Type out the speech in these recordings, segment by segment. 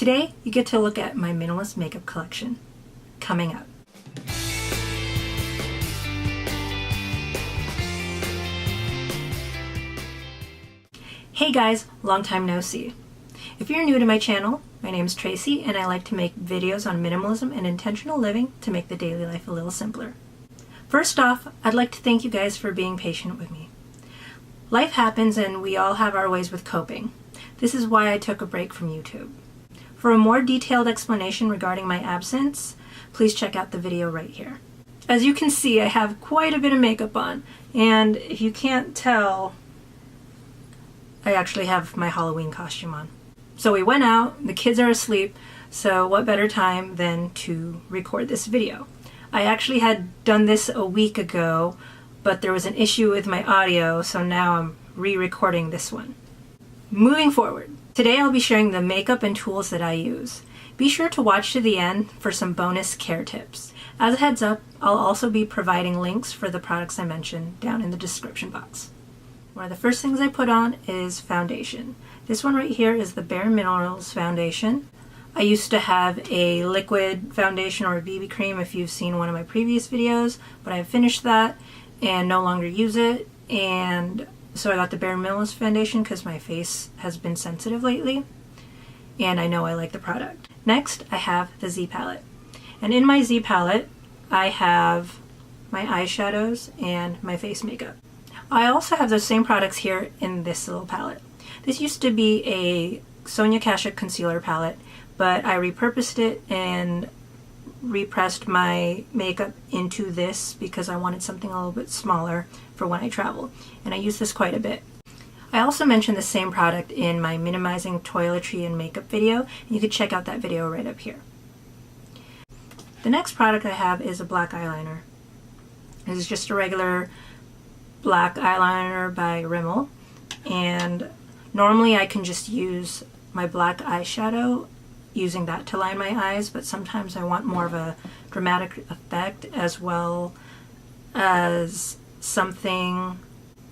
Today, you get to look at my minimalist makeup collection. Coming up. Hey guys, long time no see. If you're new to my channel, my name is Tracy and I like to make videos on minimalism and intentional living to make the daily life a little simpler. First off, I'd like to thank you guys for being patient with me. Life happens and we all have our ways with coping. This is why I took a break from YouTube. For a more detailed explanation regarding my absence, please check out the video right here. As you can see, I have quite a bit of makeup on, and if you can't tell, I actually have my Halloween costume on. So we went out, the kids are asleep, so what better time than to record this video. I actually had done this a week ago, but there was an issue with my audio, so now I'm re-recording this one. Moving forward, today I'll be sharing the makeup and tools that I use. Be sure to watch to the end for some bonus care tips. As a heads up, I'll also be providing links for the products I mentioned down in the description box. One of the first things I put on is foundation. This one right here is the Bare Minerals foundation. I used to have a liquid foundation or a BB cream if you've seen one of my previous videos, but I've finished that and no longer use it, and so I got the Bare Minerals foundation because my face has been sensitive lately and I know I like the product. Next, I have the Z palette. And in my Z palette, I have my eyeshadows and my face makeup. I also have those same products here in this little palette. This used to be a Sonia Kashuk concealer palette, but I repurposed it and repressed my makeup into this because I wanted something a little bit smaller for when I travel, and I use this quite a bit. I also mentioned the same product in my minimizing toiletry and makeup video, and you can check out that video right up here. The next product I have is a black eyeliner. This is just a regular black eyeliner by Rimmel, and normally I can just use my black eyeshadow using that to line my eyes, but sometimes I want more of a dramatic effect as well as something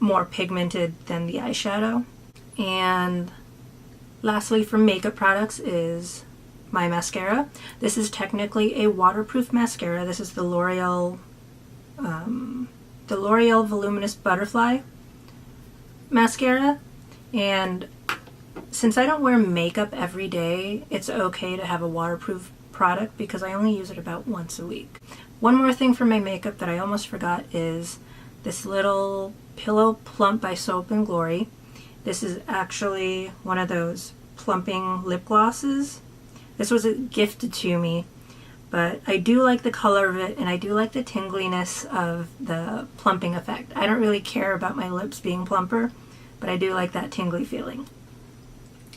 more pigmented than the eyeshadow. And lastly, for makeup products is my mascara. This is technically a waterproof mascara. This is the L'Oreal Voluminous Butterfly mascara, and since I don't wear makeup every day, it's okay to have a waterproof product because I only use it about once a week. One more thing for my makeup that I almost forgot is this little Pillow Plump by Soap and Glory. This is actually one of those plumping lip glosses. This was gifted to me, but I do like the color of it and I do like the tingliness of the plumping effect. I don't really care about my lips being plumper, but I do like that tingly feeling.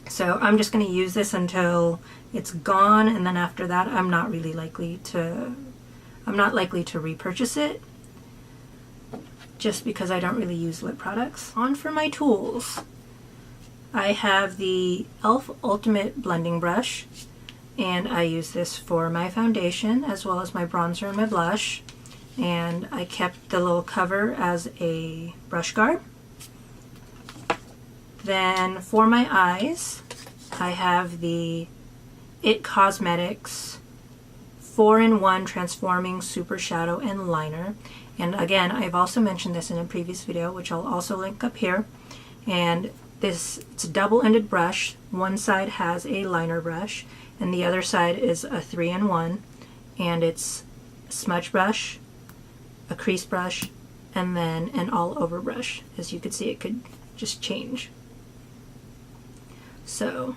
So I'm just going to use this until it's gone, and then after that I'm not likely to repurchase it just because I don't really use lip products. On for my tools. I have the e.l.f. Ultimate Blending Brush, and I use this for my foundation as well as my bronzer and my blush, and I kept the little cover as a brush guard. Then for my eyes, I have the IT Cosmetics 4-in-1 Transforming Super Shadow and Liner. And again, I've also mentioned this in a previous video, which I'll also link up here. And it's a double-ended brush. One side has a liner brush, and the other side is a 3-in-1. And it's a smudge brush, a crease brush, and then an all-over brush. As you can see, it could just change. So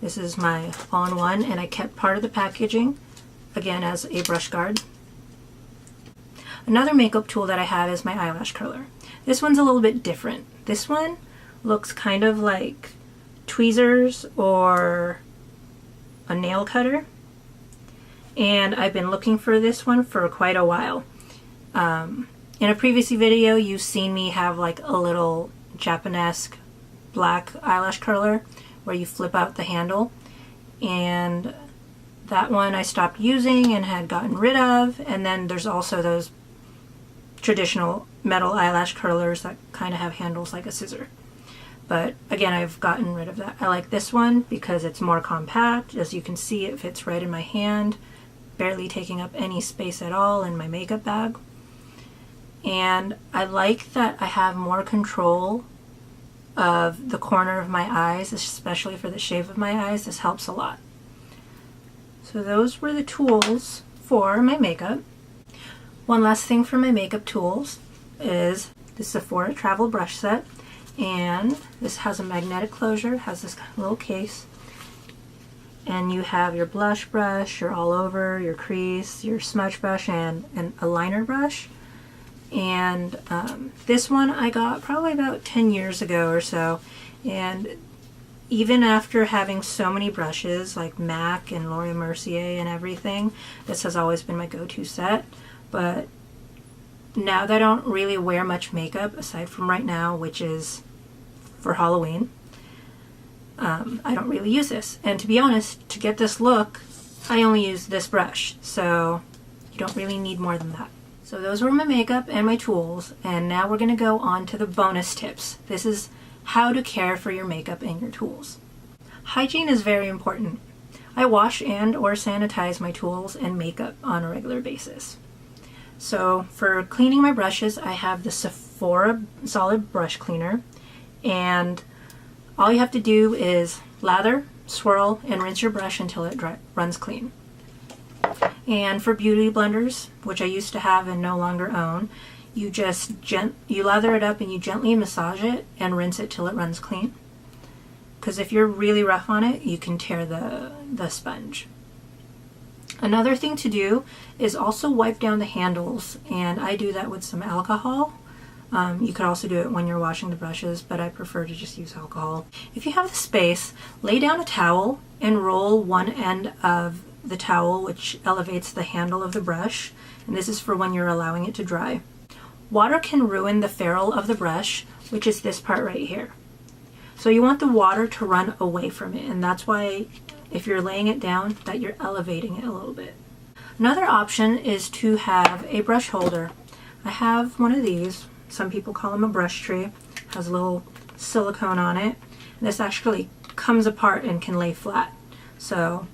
this is my all-in-one, and I kept part of the packaging again as a brush guard. Another makeup tool that I have is my eyelash curler. This one's a little bit different. This one looks kind of like tweezers or a nail cutter, and I've been looking for this one for quite a while. In a previous video you've seen me have like a little Japanesque black eyelash curler where you flip out the handle, and that one I stopped using and had gotten rid of. And then there's also those traditional metal eyelash curlers that kind of have handles like a scissor. But again, I've gotten rid of that. I like this one because it's more compact. As you can see, it fits right in my hand, barely taking up any space at all in my makeup bag. And I like that I have more control of the corner of my eyes, especially for the shape of my eyes. This helps a lot. So those were the tools for my makeup. One last thing for my makeup tools is the Sephora travel brush set. And this has a magnetic closure, has this little case. And you have your blush brush, your all over, your crease, your smudge brush, and a liner brush. And this one I got probably about 10 years ago or so. And even after having so many brushes like MAC and Laura Mercier and everything, this has always been my go-to set. But now that I don't really wear much makeup, aside from right now, which is for Halloween, I don't really use this. And to be honest, to get this look, I only use this brush. So you don't really need more than that. So those were my makeup and my tools, and now we're going to go on to the bonus tips. This is how to care for your makeup and your tools. Hygiene is very important. I wash and or sanitize my tools and makeup on a regular basis. So for cleaning my brushes, I have the Sephora solid brush cleaner, and all you have to do is lather, swirl, and rinse your brush until it runs clean. And for beauty blenders, which I used to have and no longer own, you just you lather it up and you gently massage it and rinse it till it runs clean. Because if you're really rough on it, you can tear the sponge. Another thing to do is also wipe down the handles, and I do that with some alcohol. You could also do it when you're washing the brushes, but I prefer to just use alcohol. If you have the space, lay down a towel and roll one end of the towel, which elevates the handle of the brush, and this is for when you're allowing it to dry. Water can ruin the ferrule of the brush, which is this part right here. So you want the water to run away from it, and that's why if you're laying it down, that you're elevating it a little bit. Another option is to have a brush holder. I have one of these. Some people call them a brush tree. It has a little silicone on it. And this actually comes apart and can lay flat. So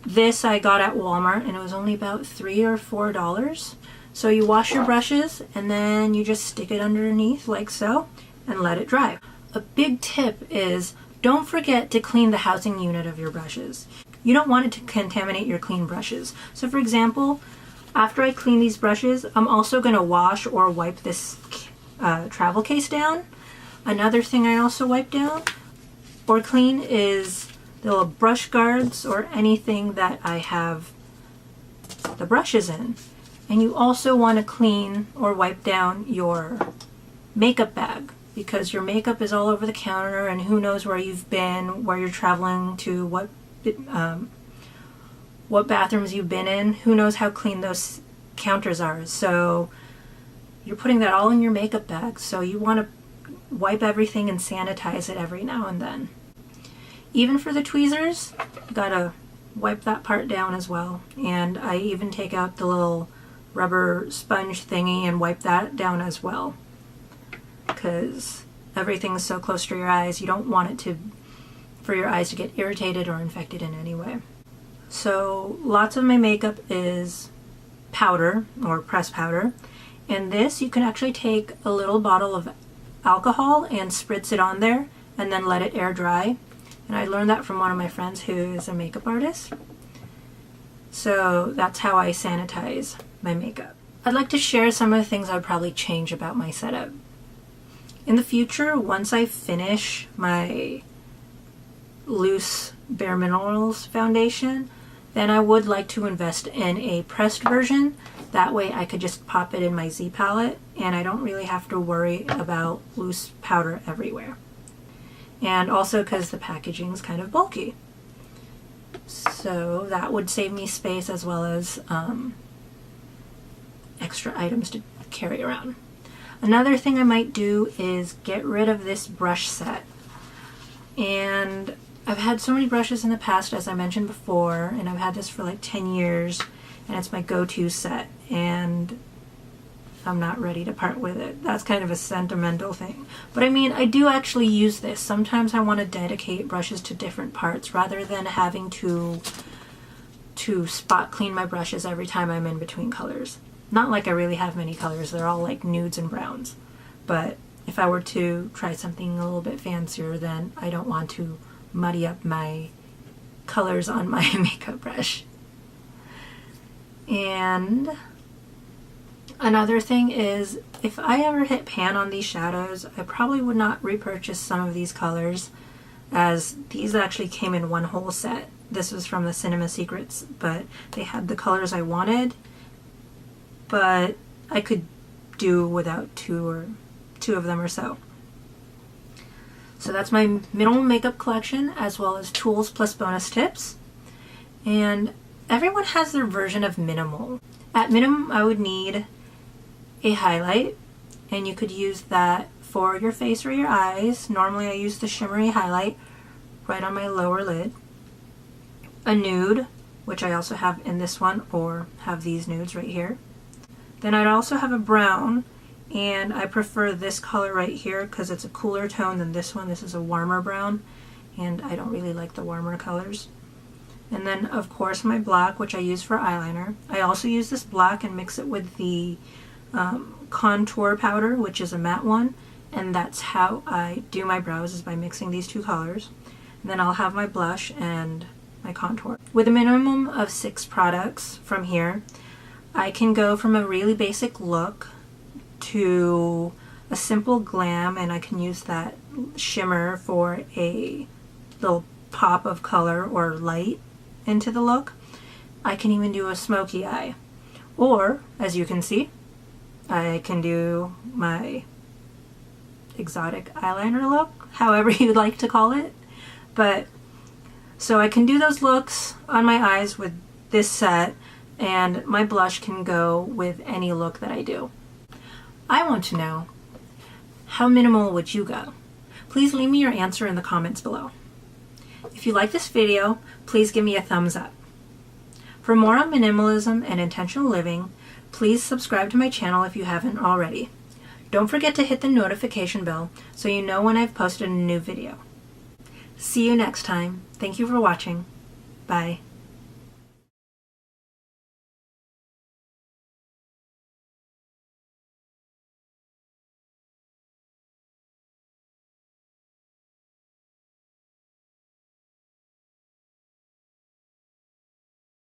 this I got at Walmart, and it was only about $3 or $4. So you wash your brushes and then you just stick it underneath like so and let it dry. A big tip is don't forget to clean the housing unit of your brushes. You don't want it to contaminate your clean brushes. So for example, after I clean these brushes, I'm also going to wash or wipe this travel case down. Another thing I also wipe down or clean is the little brush guards or anything that I have the brushes in. And you also want to clean or wipe down your makeup bag, because your makeup is all over the counter and who knows where you've been, where you're traveling to, what bathrooms you've been in. Who knows how clean those counters are. So you're putting that all in your makeup bag. So you want to wipe everything and sanitize it every now and then. Even for the tweezers, you gotta wipe that part down as well. And I even take out the little rubber sponge thingy and wipe that down as well. Because everything's so close to your eyes, you don't want it for your eyes to get irritated or infected in any way. So lots of my makeup is powder or pressed powder, and this you can actually take a little bottle of alcohol and spritz it on there and then let it air dry. And I learned that from one of my friends who is a makeup artist. So that's how I sanitize my makeup. I'd like to share some of the things I'd probably change about my setup. In the future, once I finish my loose Bare Minerals foundation, then I would like to invest in a pressed version. That way I could just pop it in my Z palette and I don't really have to worry about loose powder everywhere. And also because the packaging is kind of bulky. So that would save me space as well as extra items to carry around. Another thing I might do is get rid of this brush set. And I've had so many brushes in the past, as I mentioned before, and I've had this for like 10 years, and it's my go-to set. And I'm not ready to part with it. That's kind of a sentimental thing. But I mean, I do actually use this. Sometimes I want to dedicate brushes to different parts rather than having to spot clean my brushes every time I'm in between colors. Not like I really have many colors. They're all like nudes and browns. But if I were to try something a little bit fancier, then I don't want to muddy up my colors on my makeup brush. And another thing is, if I ever hit pan on these shadows, I probably would not repurchase some of these colors, as these actually came in one whole set. This was from the Cinema Secrets, but they had the colors I wanted, but I could do without two of them or so. So that's my minimal makeup collection, as well as tools plus bonus tips. And everyone has their version of minimal. At minimum, I would need a highlight, and you could use that for your face or your eyes. Normally I use the shimmery highlight right on my lower lid. A nude, which I also have in this one, or have these nudes right here. Then I'd also have a brown, and I prefer this color right here because it's a cooler tone than this one. This is a warmer brown, and I don't really like the warmer colors. And then of course my black, which I use for eyeliner. I also use this black and mix it with the contour powder, which is a matte one, and that's how I do my brows, is by mixing these two colors. And then I'll have my blush and my contour. With a minimum of 6 products from here, I can go from a really basic look to a simple glam, and I can use that shimmer for a little pop of color or light into the look. I can even do a smoky eye, or as you can see, I can do my exotic eyeliner look, however you'd like to call it. But so I can do those looks on my eyes with this set, and my blush can go with any look that I do. I want to know, how minimal would you go? Please leave me your answer in the comments below. If you like this video, please give me a thumbs up. For more on minimalism and intentional living, please subscribe to my channel if you haven't already. Don't forget to hit the notification bell so you know when I've posted a new video. See you next time. Thank you for watching. Bye.